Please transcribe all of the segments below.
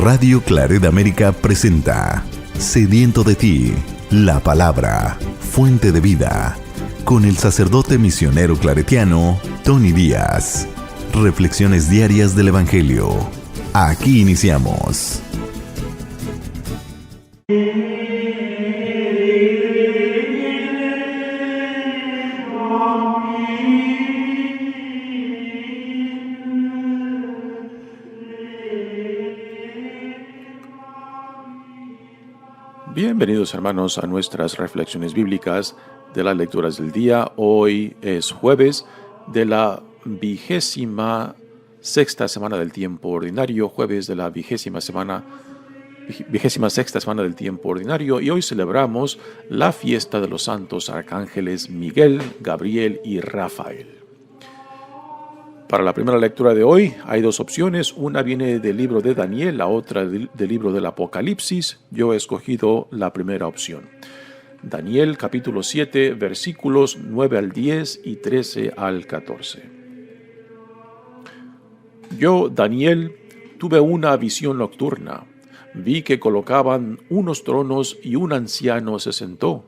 Radio Claret América presenta Sediento de ti, la palabra, fuente de vida, con el sacerdote misionero claretiano Tony Díaz. Reflexiones diarias del Evangelio. Aquí iniciamos. Bienvenidos, hermanos, a nuestras reflexiones bíblicas de las lecturas del día. Hoy es jueves de la 26ª semana del tiempo ordinario, jueves de la 26ª semana del tiempo ordinario, y hoy celebramos la fiesta de los santos arcángeles Miguel, Gabriel y Rafael. Para la primera lectura de hoy hay dos opciones, una viene del libro de Daniel, la otra del libro del Apocalipsis. Yo he escogido la primera opción. Daniel capítulo 7, versículos 9 al 10 y 13 al 14. Yo, Daniel, tuve una visión nocturna. Vi que colocaban unos tronos y un anciano se sentó.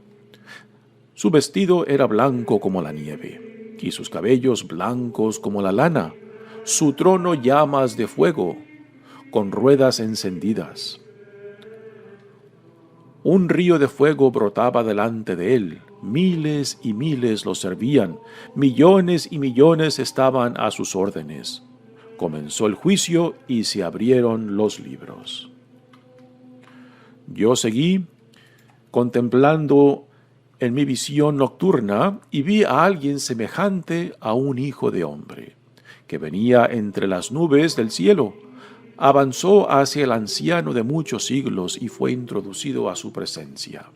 Su vestido era blanco como la nieve y sus cabellos blancos como la lana, su trono llamas de fuego, con ruedas encendidas. Un río de fuego brotaba delante de él, miles y miles lo servían, millones y millones estaban a sus órdenes. Comenzó el juicio y se abrieron los libros. Yo seguí contemplando en mi visión nocturna y vi a alguien semejante a un hijo de hombre, que venía entre las nubes del cielo. Avanzó hacia el anciano de muchos siglos y fue introducido a su presencia.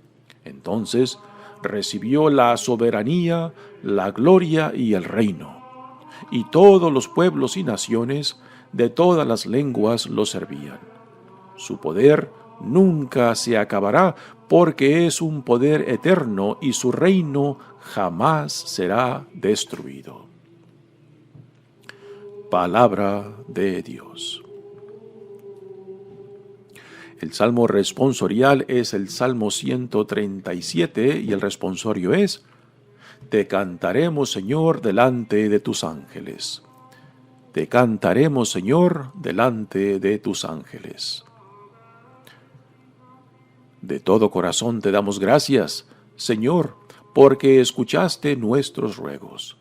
Entonces recibió la soberanía, la gloria y el reino, y todos los pueblos y naciones de todas las lenguas lo servían. Su poder nunca se acabará, porque es un poder eterno y su reino jamás será destruido. Palabra de Dios. El salmo responsorial es el Salmo 137 y el responsorio es: Te cantaremos, Señor, delante de tus ángeles. Te cantaremos, Señor, delante de tus ángeles. De todo corazón te damos gracias, Señor, porque escuchaste nuestros ruegos.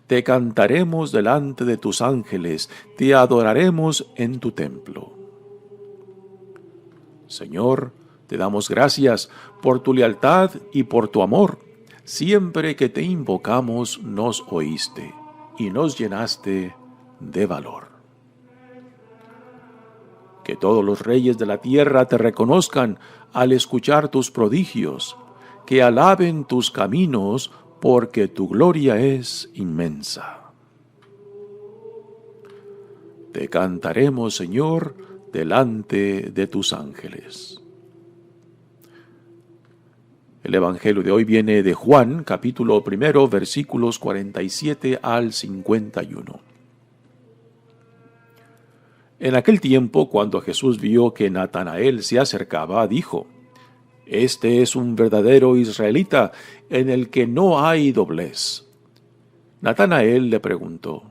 Te cantaremos delante de tus ángeles, te adoraremos en tu templo. Señor, te damos gracias por tu lealtad y por tu amor. Siempre que te invocamos nos oíste y nos llenaste de valor. Que todos los reyes de la tierra te reconozcan al escuchar tus prodigios, que alaben tus caminos, porque tu gloria es inmensa. Te cantaremos, Señor, delante de tus ángeles. El Evangelio de hoy viene de Juan, capítulo 1, versículos 47 al 51. En aquel tiempo, cuando Jesús vio que Natanael se acercaba, dijo: Este es un verdadero israelita, en el que no hay doblez. Natanael le preguntó: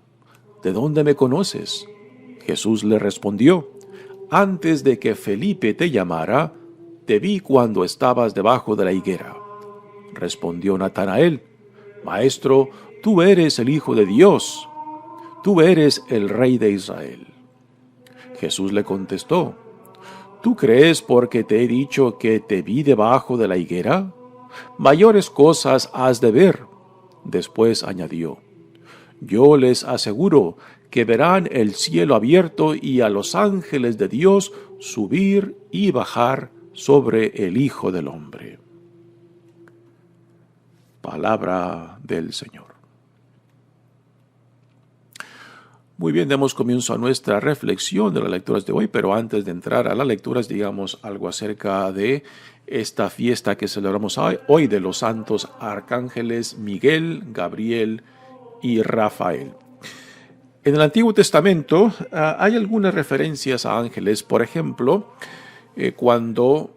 ¿De dónde me conoces? Jesús le respondió: Antes de que Felipe te llamara, te vi cuando estabas debajo de la higuera. Respondió Natanael: Maestro, tú eres el Hijo de Dios, tú eres el Rey de Israel. Jesús le contestó: ¿Tú crees porque te he dicho que te vi debajo de la higuera? Mayores cosas has de ver. Después añadió: Yo les aseguro que verán el cielo abierto y a los ángeles de Dios subir y bajar sobre el Hijo del Hombre. Palabra del Señor. Muy bien, demos comienzo a nuestra reflexión de las lecturas de hoy, pero antes de entrar a las lecturas, digamos algo acerca de esta fiesta que celebramos hoy de los santos arcángeles Miguel, Gabriel y Rafael. En el Antiguo Testamento hay algunas referencias a ángeles. Por ejemplo, cuando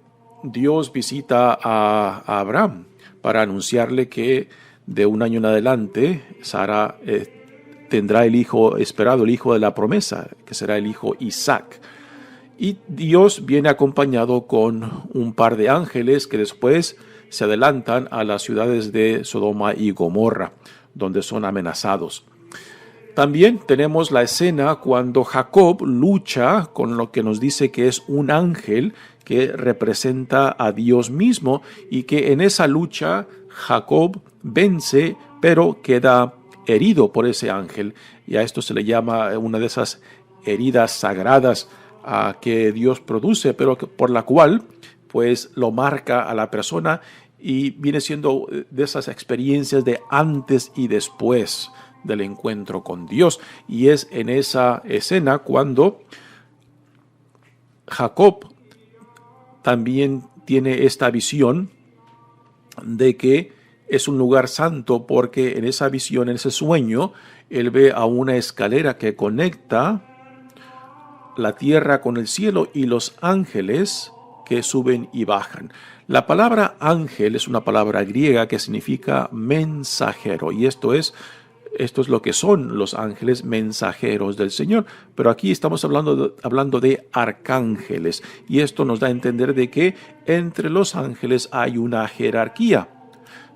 Dios visita a Abraham para anunciarle que de un año en adelante Sara tendrá el hijo esperado, el hijo de la promesa, que será el hijo Isaac. Y Dios viene acompañado con un par de ángeles que después se adelantan a las ciudades de Sodoma y Gomorra, donde son amenazados. También tenemos la escena cuando Jacob lucha con lo que nos dice que es un ángel que representa a Dios mismo, y que en esa lucha Jacob vence, pero queda herido por ese ángel. Y a esto se le llama una de esas heridas sagradas que Dios produce, pero por la cual pues lo marca a la persona, y viene siendo de esas experiencias de antes y después del encuentro con Dios. Y es en esa escena cuando Jacob también tiene esta visión de que es un lugar santo, porque en esa visión, en ese sueño, él ve a una escalera que conecta la tierra con el cielo y los ángeles que suben y bajan. La palabra ángel es una palabra griega que significa mensajero, y esto es lo que son los ángeles, mensajeros del Señor. Pero aquí estamos hablando de arcángeles, y esto nos da a entender de que entre los ángeles hay una jerarquía,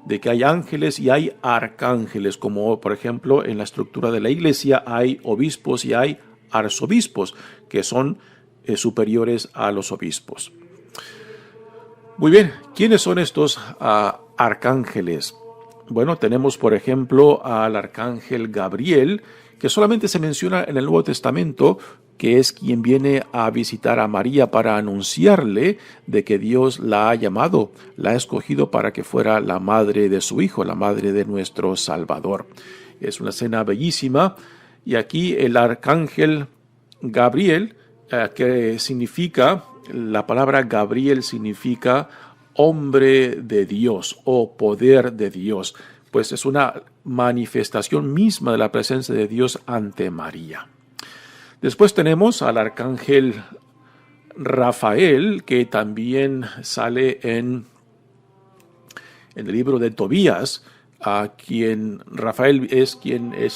de que hay ángeles y hay arcángeles, como por ejemplo en la estructura de la iglesia hay obispos y hay arzobispos, que son superiores a los obispos. Muy bien, ¿quiénes son estos arcángeles? Bueno, tenemos por ejemplo al arcángel Gabriel, que solamente se menciona en el Nuevo Testamento, que es quien viene a visitar a María para anunciarle de que Dios la ha llamado, la ha escogido para que fuera la madre de su Hijo, la madre de nuestro Salvador. Es una escena bellísima, y aquí el arcángel Gabriel, que significa, la palabra Gabriel significa hombre de Dios o poder de Dios, pues es una manifestación misma de la presencia de Dios ante María. Después tenemos al arcángel Rafael, que también sale en el libro de Tobías, Rafael es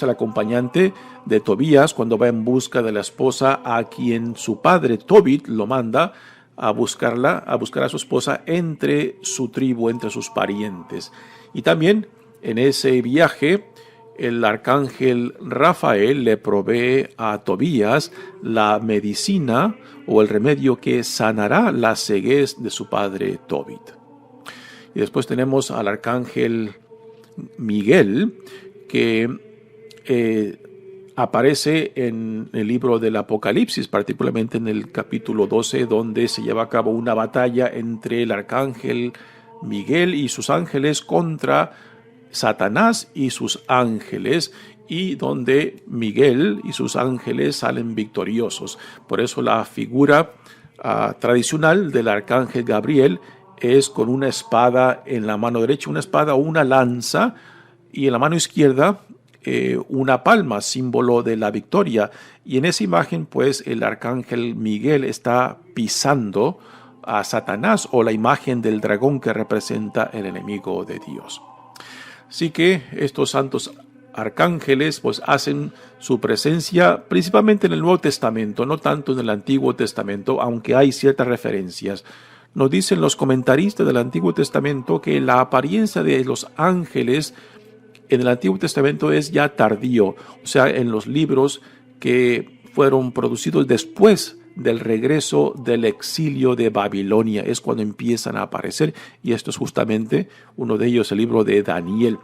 el acompañante de Tobías cuando va en busca de la esposa a quien su padre Tobit lo manda a buscar a su esposa entre su tribu, entre sus parientes. Y también en ese viaje el arcángel Rafael le provee a Tobías la medicina o el remedio que sanará la ceguez de su padre Tobit. Y después tenemos al arcángel Miguel, que aparece en el libro del Apocalipsis, particularmente en el capítulo 12, donde se lleva a cabo una batalla entre el arcángel Miguel y sus ángeles contra Satanás y sus ángeles, y donde Miguel y sus ángeles salen victoriosos. Por eso la figura tradicional del arcángel Gabriel es con una espada en la mano derecha, una espada o una lanza, y en la mano izquierda una palma, símbolo de la victoria. Y en esa imagen, pues, el arcángel Miguel está pisando a Satanás, o la imagen del dragón que representa el enemigo de Dios. Así que estos santos arcángeles pues hacen su presencia principalmente en el Nuevo Testamento, no tanto en el Antiguo Testamento, aunque hay ciertas referencias. Nos dicen los comentaristas del Antiguo Testamento que la apariencia de los ángeles en el Antiguo Testamento es ya tardío, o sea, en los libros que fueron producidos después del regreso del exilio de Babilonia, es cuando empiezan a aparecer, y esto es justamente uno de ellos, el libro de Daniel,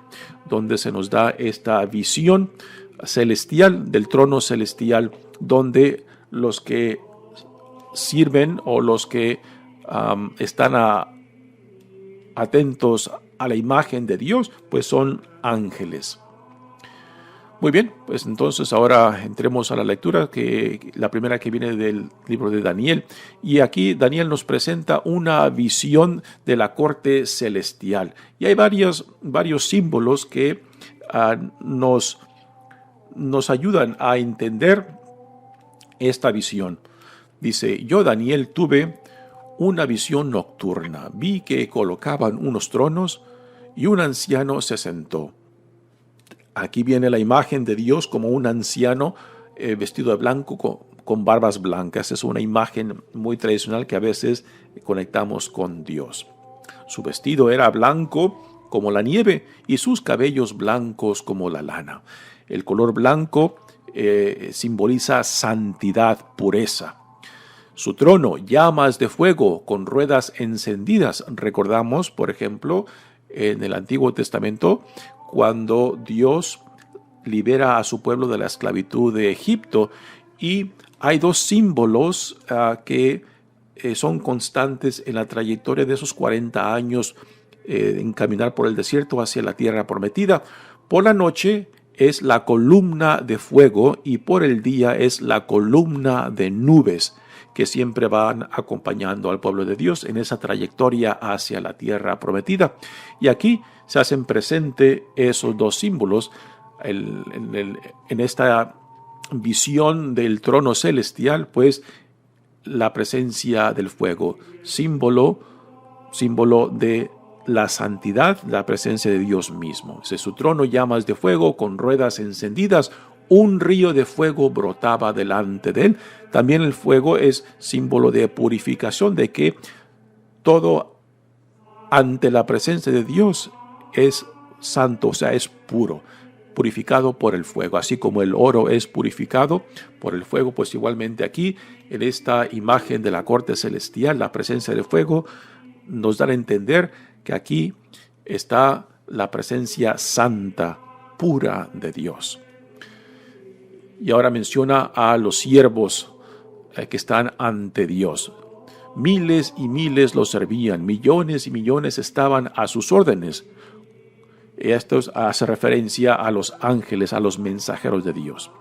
donde se nos da esta visión celestial, del trono celestial, donde los que sirven o los que están atentos a la imagen de Dios, pues son ángeles. Muy bien, pues entonces ahora entremos a la lectura, que la primera que viene del libro de Daniel. Y aquí Daniel nos presenta una visión de la corte celestial. Y hay varios símbolos que nos nos ayudan a entender esta visión. Dice, yo Daniel tuve una visión nocturna. Vi que colocaban unos tronos y un anciano se sentó. Aquí viene la imagen de Dios como un anciano vestido de blanco con barbas blancas. Es una imagen muy tradicional que a veces conectamos con Dios. Su vestido era blanco como la nieve y sus cabellos blancos como la lana. El color blanco simboliza santidad, pureza. Su trono, llamas de fuego con ruedas encendidas. Recordamos, por ejemplo, en el Antiguo Testamento, cuando Dios libera a su pueblo de la esclavitud de Egipto, y hay dos símbolos que son constantes en la trayectoria de esos 40 años en caminar por el desierto hacia la tierra prometida. Por la noche es la columna de fuego y por el día es la columna de nubes que siempre van acompañando al pueblo de Dios en esa trayectoria hacia la tierra prometida. Y aquí se hacen presente esos dos símbolos en esta visión del trono celestial, pues la presencia del fuego, símbolo de la santidad, la presencia de Dios mismo. De su trono llamas de fuego con ruedas encendidas, un río de fuego brotaba delante de él. También el fuego es símbolo de purificación, de que todo ante la presencia de Dios es santo, o sea, es puro, purificado por el fuego. Así como el oro es purificado por el fuego, pues igualmente aquí, en esta imagen de la corte celestial, la presencia del fuego nos da a entender que aquí está la presencia santa, pura de Dios. Y ahora menciona a los siervos que están ante Dios. Miles y miles lo servían, millones y millones estaban a sus órdenes. Esto hace referencia a los ángeles, a los mensajeros de Dios.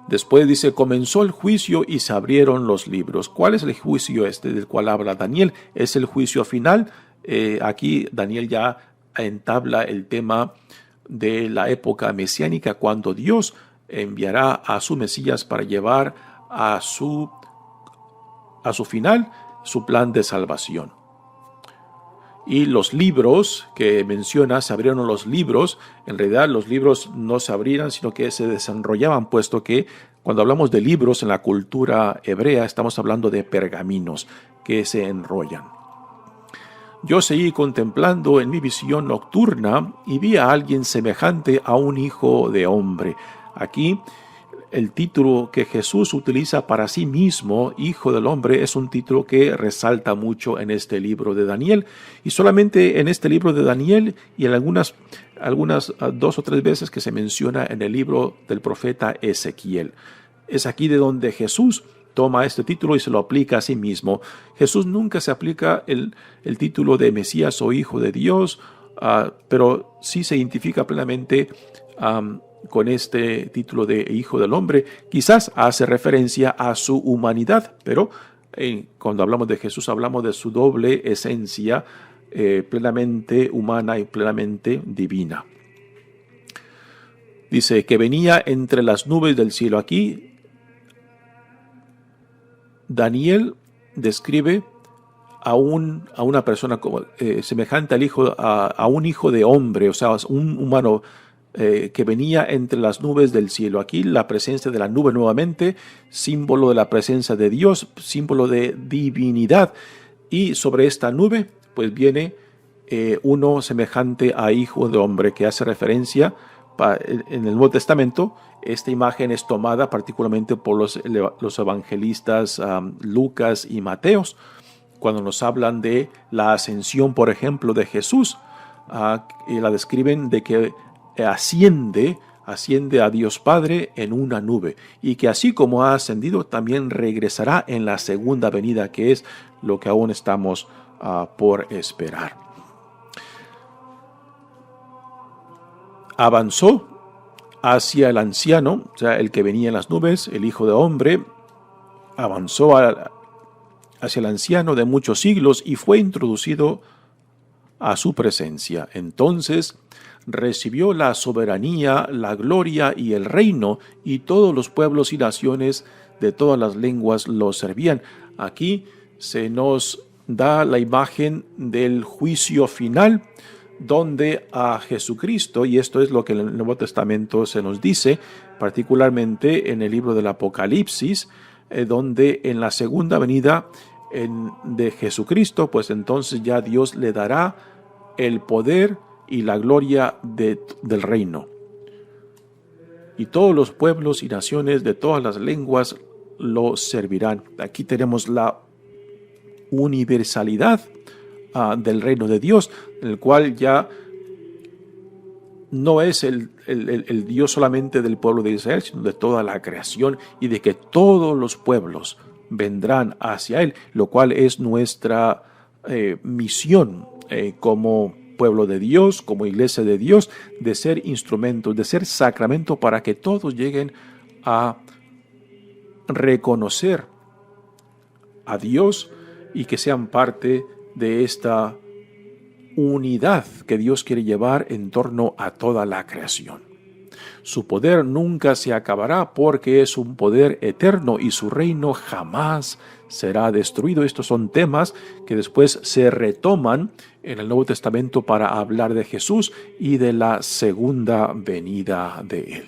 Después dice, comenzó el juicio y se abrieron los libros. ¿Cuál es el juicio del cual habla Daniel? Es el juicio final. Aquí Daniel ya entabla el tema de la época mesiánica, cuando Dios enviará a su Mesías para llevar a su final su plan de salvación. Y los libros que menciona, se abrieron los libros. En realidad los libros no se abrían, sino que se desenrollaban, puesto que cuando hablamos de libros en la cultura hebrea, estamos hablando de pergaminos que se enrollan. Yo seguí contemplando en mi visión nocturna y vi a alguien semejante a un hijo de hombre. Aquí el título que Jesús utiliza para sí mismo, Hijo del Hombre, es un título que resalta mucho en este libro de Daniel. Y solamente en este libro de Daniel y en algunas 2 o 3 veces que se menciona en el libro del profeta Ezequiel. Es aquí de donde Jesús toma este título y se lo aplica a sí mismo. Jesús nunca se aplica el título de Mesías o Hijo de Dios, pero sí se identifica plenamente con este título de Hijo del Hombre. Quizás hace referencia a su humanidad, pero cuando hablamos de Jesús hablamos de su doble esencia, plenamente humana y plenamente divina. Dice que venía entre las nubes del cielo. Aquí Daniel describe a una persona como, semejante a un hijo de hombre, o sea, un humano que venía entre las nubes del cielo. Aquí la presencia de la nube nuevamente, símbolo de la presencia de Dios, símbolo de divinidad. Y sobre esta nube pues viene uno semejante a hijo de hombre, que hace referencia en el Nuevo Testamento. Esta imagen es tomada particularmente por los evangelistas Lucas y Mateos, cuando nos hablan de la ascensión, por ejemplo, de Jesús, y la describen de que asciende a Dios Padre en una nube, y que así como ha ascendido, también regresará en la segunda venida, que es lo que aún estamos por esperar. Avanzó hacia el anciano, o sea, el que venía en las nubes, el Hijo de Hombre, avanzó hacia el anciano de muchos siglos y fue introducido a su presencia. Entonces recibió la soberanía, la gloria y el reino, y todos los pueblos y naciones de todas las lenguas lo servían. Aquí se nos da la imagen del juicio final, donde a Jesucristo, y esto es lo que en el Nuevo Testamento se nos dice, particularmente en el libro del Apocalipsis, donde en la segunda venida de Jesucristo, pues entonces ya Dios le dará el poder y la gloria del reino. Y todos los pueblos y naciones de todas las lenguas lo servirán. Aquí tenemos la universalidad del reino de Dios, en el cual ya no es el Dios solamente del pueblo de Israel, sino de toda la creación, y de que todos los pueblos vendrán hacia Él, lo cual es nuestra misión como pueblo de Dios, como iglesia de Dios, de ser instrumentos, de ser sacramento para que todos lleguen a reconocer a Dios y que sean parte de esta unidad que Dios quiere llevar en torno a toda la creación. Su poder nunca se acabará porque es un poder eterno y su reino jamás será destruido. Estos son temas que después se retoman en el Nuevo Testamento para hablar de Jesús y de la segunda venida de Él.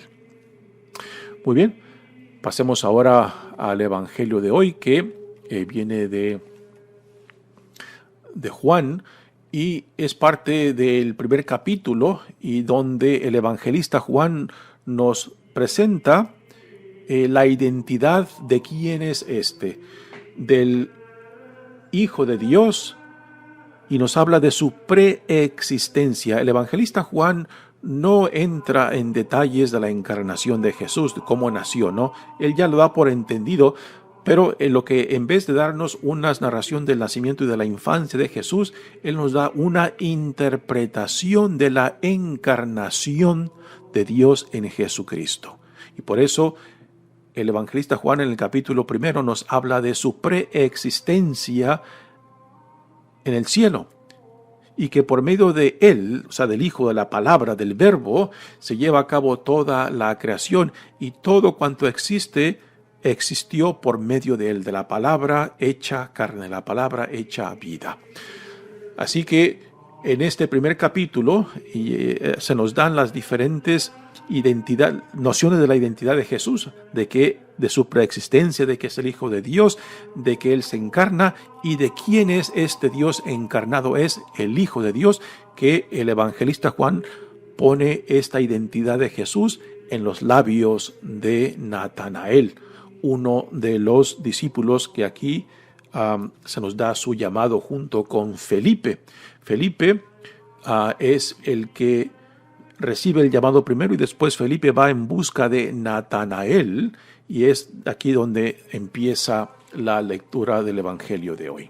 Muy bien, pasemos ahora al Evangelio de hoy, que viene de Juan, y es parte del primer capítulo, y donde el evangelista Juan nos presenta la identidad de quién es del Hijo de Dios, y nos habla de su preexistencia. El evangelista Juan no entra en detalles de la encarnación de Jesús, de cómo nació, ¿no? Él ya lo da por entendido, pero en lo que en vez de darnos una narración del nacimiento y de la infancia de Jesús, Él nos da una interpretación de la encarnación de Dios en Jesucristo. Y por eso el evangelista Juan en el capítulo 1 nos habla de su preexistencia en el cielo, y que por medio de Él, o sea, del Hijo, de la palabra, del Verbo, se lleva a cabo toda la creación, y todo cuanto existe existió por medio de Él, de la palabra hecha carne, la palabra hecha vida. Así que en este primer capítulo se nos dan las diferentes nociones de la identidad de Jesús, de su preexistencia, de que es el Hijo de Dios, de que Él se encarna, y de quién es este Dios encarnado. Es el Hijo de Dios, que el evangelista Juan pone esta identidad de Jesús en los labios de Natanael, uno de los discípulos que aquí se nos da su llamado junto con Felipe. Felipe es el que recibe el llamado primero, y después Felipe va en busca de Natanael, y es aquí donde empieza la lectura del Evangelio de hoy.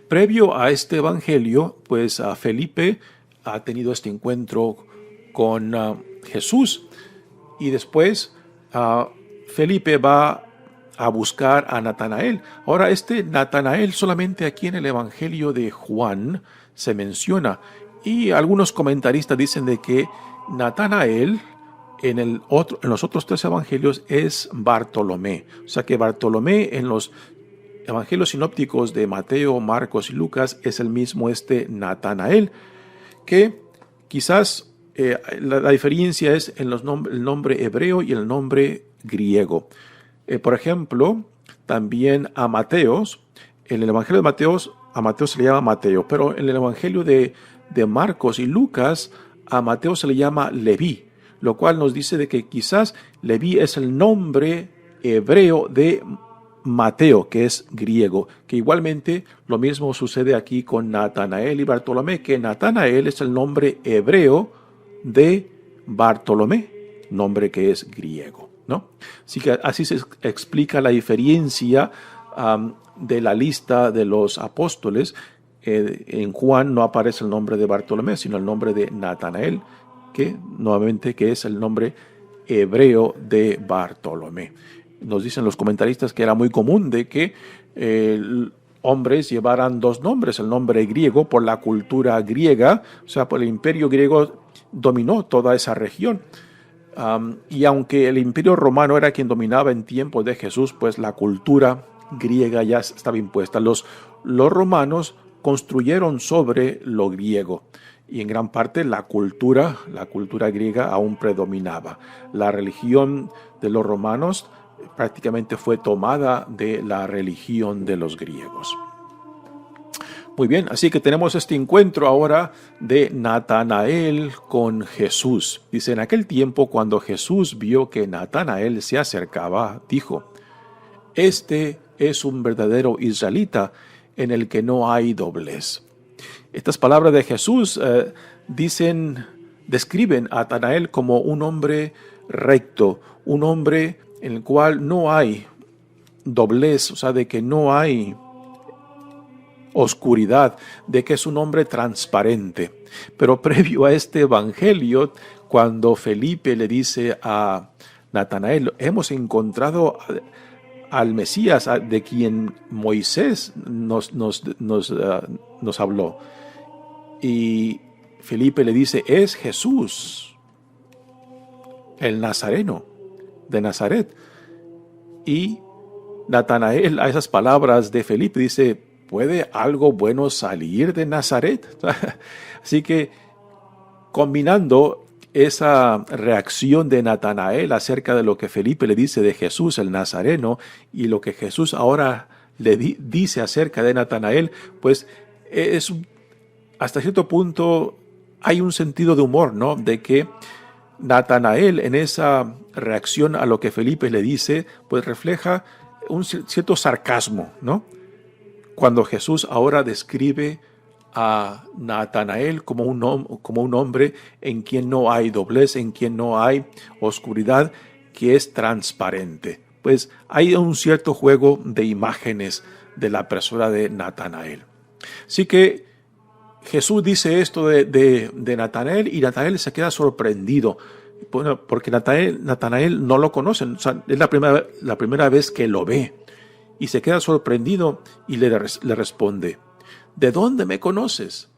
Previo a este Evangelio, pues Felipe ha tenido este encuentro con Jesús, y después Felipe va a buscar a Natanael. Ahora, Natanael solamente aquí en el Evangelio de Juan se menciona, y algunos comentaristas dicen de que Natanael en los otros tres evangelios es Bartolomé. O sea que Bartolomé en los evangelios sinópticos de Mateo, Marcos y Lucas es el mismo Natanael, que quizás la diferencia es en el nombre hebreo y el nombre griego. Por ejemplo, también a Mateos, en el evangelio de Mateos, a Mateo se le llama Mateo, pero en el evangelio de Marcos y Lucas, a Mateo se le llama Leví, lo cual nos dice de que quizás Leví es el nombre hebreo de Mateo, que es griego, que igualmente lo mismo sucede aquí con Natanael y Bartolomé, que Natanael es el nombre hebreo de Bartolomé, nombre que es griego, ¿no? Así que así se explica la diferencia de la lista de los apóstoles. En Juan no aparece el nombre de Bartolomé, sino el nombre de Natanael, que nuevamente que es el nombre hebreo de Bartolomé. Nos dicen los comentaristas que era muy común de que hombres llevaran dos nombres, el nombre griego por la cultura griega, o sea, por el imperio griego dominó toda esa región. Y aunque el imperio romano era quien dominaba en tiempos de Jesús, pues la cultura griega ya estaba impuesta. Los romanos construyeron sobre lo griego y en gran parte la cultura griega aún predominaba. La religión de los romanos prácticamente fue tomada de la religión de los griegos. Muy bien, así que tenemos este encuentro ahora de Natanael con Jesús. Dice, en aquel tiempo cuando Jesús vio que Natanael se acercaba, dijo, este es un verdadero israelita en el que no hay doblez. Estas palabras de Jesús describen a Natanael como un hombre recto, un hombre en el cual no hay doblez, o sea, de que no hay oscuridad, de que es un hombre transparente. Pero previo a este evangelio, cuando Felipe le dice a Natanael, hemos encontrado al Mesías de quien Moisés nos habló. Y Felipe le dice, es Jesús, el Nazareno, de Nazaret. Y Natanael, a esas palabras de Felipe, dice, ¿puede algo bueno salir de Nazaret? Así que combinando esa reacción de Natanael acerca de lo que Felipe le dice de Jesús el Nazareno y lo que Jesús ahora le dice acerca de Natanael, pues hasta cierto punto hay un sentido de humor, ¿no? De que Natanael en esa reacción a lo que Felipe le dice, pues refleja un cierto sarcasmo, ¿no? Cuando Jesús ahora describe a Natanael como un hombre en quien no hay doblez, en quien no hay oscuridad, que es transparente. Pues hay un cierto juego de imágenes de la persona de Natanael. Así que Jesús dice esto de Natanael y Natanael se queda sorprendido. Bueno, porque Natanael no lo conoce, o sea, es la primera vez que lo ve. Y se queda sorprendido y le responde, ¿de dónde me conoces?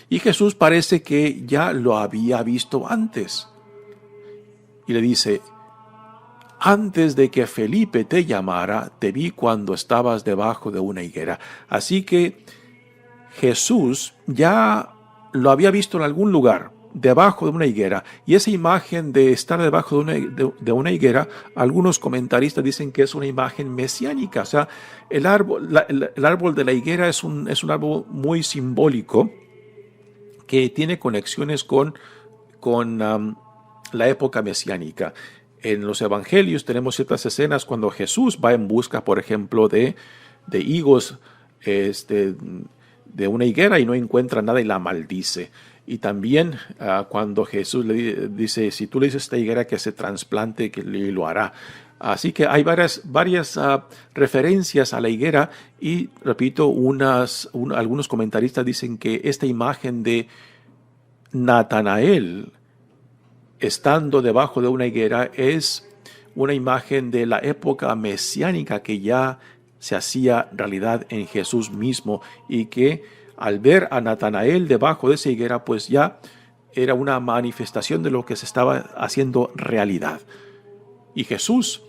Y Jesús parece que ya lo había visto antes. Y le dice, antes de que Felipe te llamara, te vi cuando estabas debajo de una higuera. Así que Jesús ya lo había visto en algún lugar, debajo de una higuera. Y esa imagen de estar debajo de una higuera, algunos comentaristas dicen que es una imagen mesiánica. O sea, el árbol de la higuera es un árbol muy simbólico que tiene conexiones con la época mesiánica. En los evangelios tenemos ciertas escenas cuando Jesús va en busca, por ejemplo, de higos de una higuera y no encuentra nada y la maldice. Y también cuando Jesús le dice, si tú le dices a esta higuera que se trasplante, que lo hará. Así que hay varias referencias a la higuera y, repito, algunos comentaristas dicen que esta imagen de Natanael estando debajo de una higuera es una imagen de la época mesiánica que ya se hacía realidad en Jesús mismo y que al ver a Natanael debajo de esa higuera, pues ya era una manifestación de lo que se estaba haciendo realidad. Y Jesús,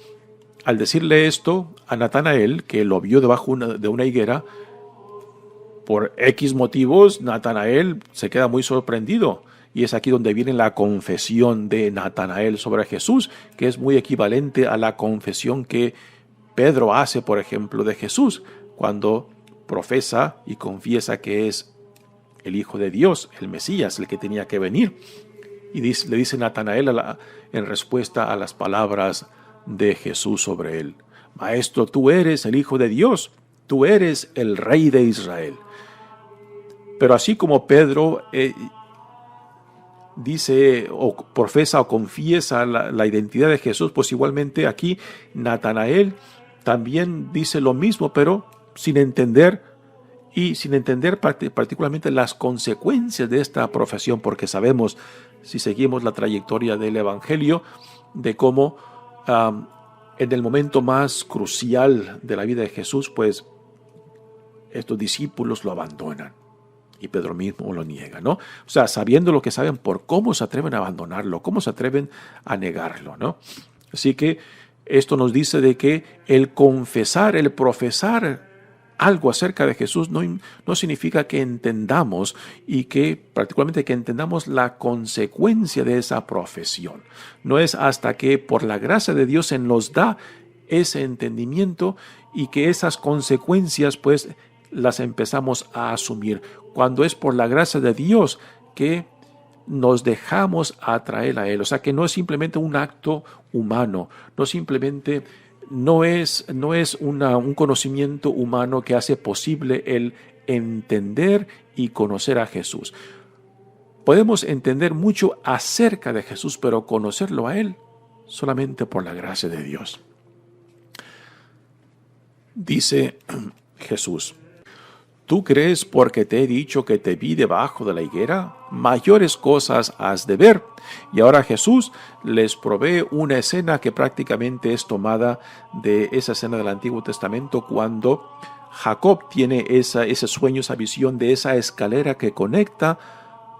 al decirle esto a Natanael, que lo vio debajo de una higuera, por X motivos, Natanael se queda muy sorprendido. Y es aquí donde viene la confesión de Natanael sobre Jesús, que es muy equivalente a la confesión que Pedro hace, por ejemplo, de Jesús, cuando profesa y confiesa que es el Hijo de Dios, el Mesías, el que tenía que venir. Y le dice Natanael en respuesta a las palabras de Jesús sobre él, Maestro, tú eres el Hijo de Dios, tú eres el Rey de Israel. Pero así como Pedro dice o profesa o confiesa la identidad de Jesús, pues igualmente aquí Natanael también dice lo mismo, pero sin entender particularmente las consecuencias de esta profesión, porque sabemos, si seguimos la trayectoria del Evangelio, de cómo en el momento más crucial de la vida de Jesús, pues estos discípulos lo abandonan. Y Pedro mismo lo niega, ¿no? O sea, sabiendo lo que saben, por cómo se atreven a abandonarlo, cómo se atreven a negarlo, ¿no? Así que esto nos dice de que el confesar, el profesar algo acerca de Jesús no significa que entendamos y que particularmente que entendamos la consecuencia de esa profesión. No es hasta que por la gracia de Dios se nos da ese entendimiento y que esas consecuencias pues las empezamos a asumir. Cuando es por la gracia de Dios que nos dejamos atraer a Él. O sea que no es simplemente un acto humano, no es un conocimiento humano que hace posible el entender y conocer a Jesús. Podemos entender mucho acerca de Jesús, pero conocerlo a Él solamente por la gracia de Dios. Dice Jesús: ¿tú crees porque te he dicho que te vi debajo de la higuera? Mayores cosas has de ver. Y ahora Jesús les provee una escena que prácticamente es tomada de esa escena del Antiguo Testamento cuando Jacob tiene ese sueño, esa visión de esa escalera que conecta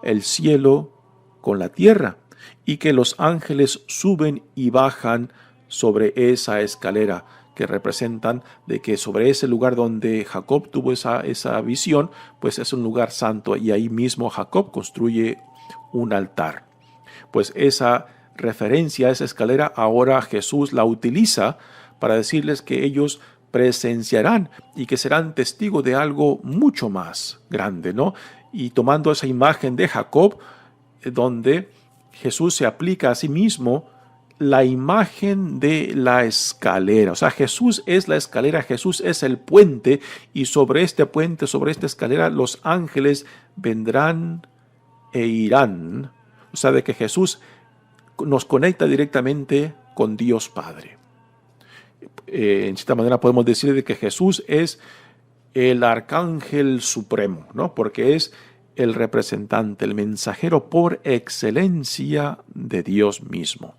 el cielo con la tierra y que los ángeles suben y bajan sobre esa escalera, que representan de que sobre ese lugar donde Jacob tuvo esa visión, pues es un lugar santo y ahí mismo Jacob construye un altar. Pues esa referencia a esa escalera ahora Jesús la utiliza para decirles que ellos presenciarán y que serán testigos de algo mucho más grande, ¿no? Y tomando esa imagen de Jacob, donde Jesús se aplica a sí mismo la imagen de la escalera. O sea, Jesús es la escalera, Jesús es el puente, y sobre este puente, sobre esta escalera, los ángeles vendrán e irán. O sea, de que Jesús nos conecta directamente con Dios Padre. En cierta manera podemos decir de que Jesús es el arcángel supremo, ¿no? Porque es el representante, el mensajero por excelencia de Dios mismo.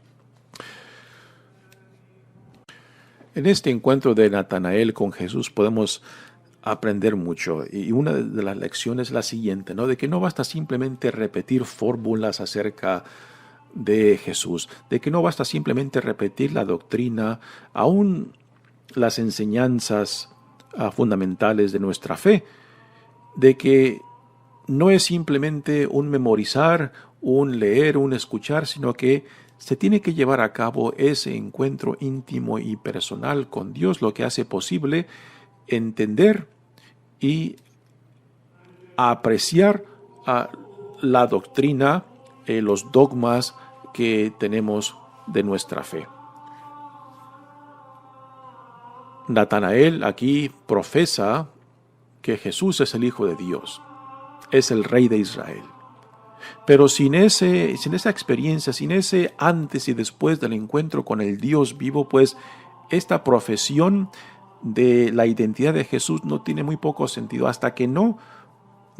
En este encuentro de Natanael con Jesús podemos aprender mucho, y una de las lecciones es la siguiente, ¿no? De que no basta simplemente repetir fórmulas acerca de Jesús, de que no basta simplemente repetir la doctrina, aún las enseñanzas fundamentales de nuestra fe, de que no es simplemente un memorizar, un leer, un escuchar, sino que se tiene que llevar a cabo ese encuentro íntimo y personal con Dios, lo que hace posible entender y apreciar la doctrina, los dogmas que tenemos de nuestra fe. Natanael aquí profesa que Jesús es el Hijo de Dios, es el Rey de Israel. Pero sin esa experiencia, sin ese antes y después del encuentro con el Dios vivo, pues esta profesión de la identidad de Jesús no tiene muy poco sentido hasta que no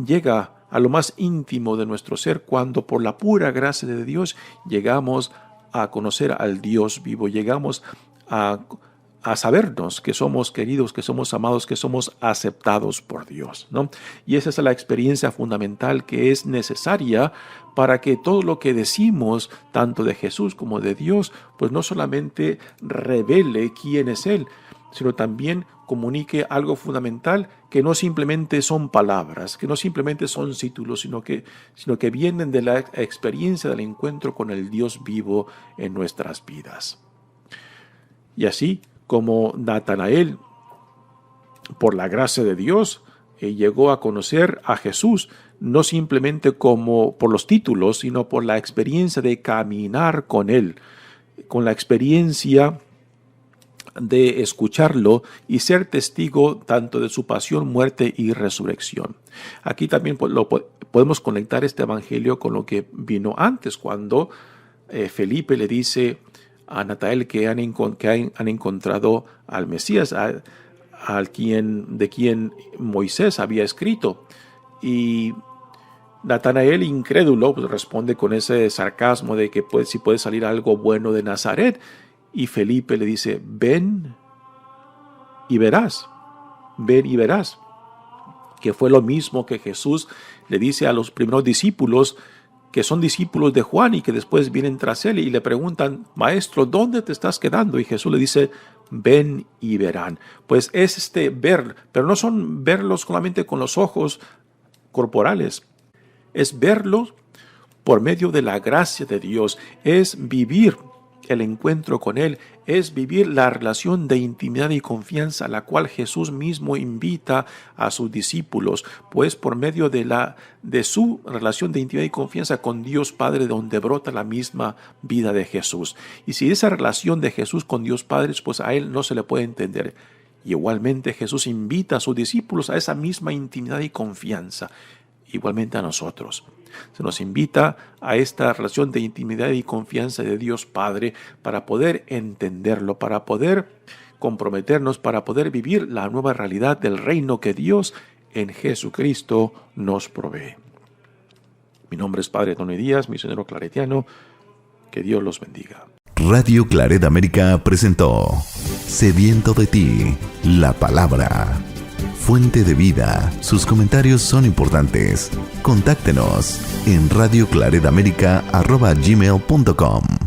llega a lo más íntimo de nuestro ser, cuando por la pura gracia de Dios llegamos a conocer al Dios vivo, llegamos a sabernos que somos queridos, que somos amados, que somos aceptados por Dios, ¿no? Y esa es la experiencia fundamental que es necesaria para que todo lo que decimos, tanto de Jesús como de Dios, pues no solamente revele quién es Él, sino también comunique algo fundamental, que no simplemente son palabras, que no simplemente son títulos, sino que vienen de la experiencia del encuentro con el Dios vivo en nuestras vidas. Y así como Natanael, por la gracia de Dios, llegó a conocer a Jesús, no simplemente como por los títulos, sino por la experiencia de caminar con Él, con la experiencia de escucharlo y ser testigo tanto de su pasión, muerte y resurrección. Aquí también podemos conectar este evangelio con lo que vino antes, cuando Felipe le dice a Natanael que han encontrado al Mesías, de quien Moisés había escrito. Y Natanael, incrédulo, pues responde con ese sarcasmo de que si puede salir algo bueno de Nazaret. Y Felipe le dice: ven y verás, ven y verás. que fue lo mismo que Jesús le dice a los primeros discípulos, que son discípulos de Juan y que después vienen tras él y le preguntan: Maestro, ¿dónde te estás quedando? Y Jesús le dice: ven y verán. Pues es ver, pero no son verlos solamente con los ojos corporales, es verlos por medio de la gracia de Dios, es vivir el encuentro con Él, es vivir la relación de intimidad y confianza a la cual Jesús mismo invita a sus discípulos, pues por medio de su relación de intimidad y confianza con Dios Padre, donde brota la misma vida de Jesús. Y si esa relación de Jesús con Dios Padre, pues a Él no se le puede entender. Y igualmente Jesús invita a sus discípulos a esa misma intimidad y confianza. Igualmente a nosotros. Se nos invita a esta relación de intimidad y confianza de Dios Padre para poder entenderlo, para poder comprometernos, para poder vivir la nueva realidad del reino que Dios en Jesucristo nos provee. Mi nombre es Padre Tony Díaz, misionero claretiano. Que Dios los bendiga. Radio Claret América presentó Sediento de ti, la palabra. Fuente de vida. Sus comentarios son importantes. Contáctenos en radioclaretamerica@gmail.com.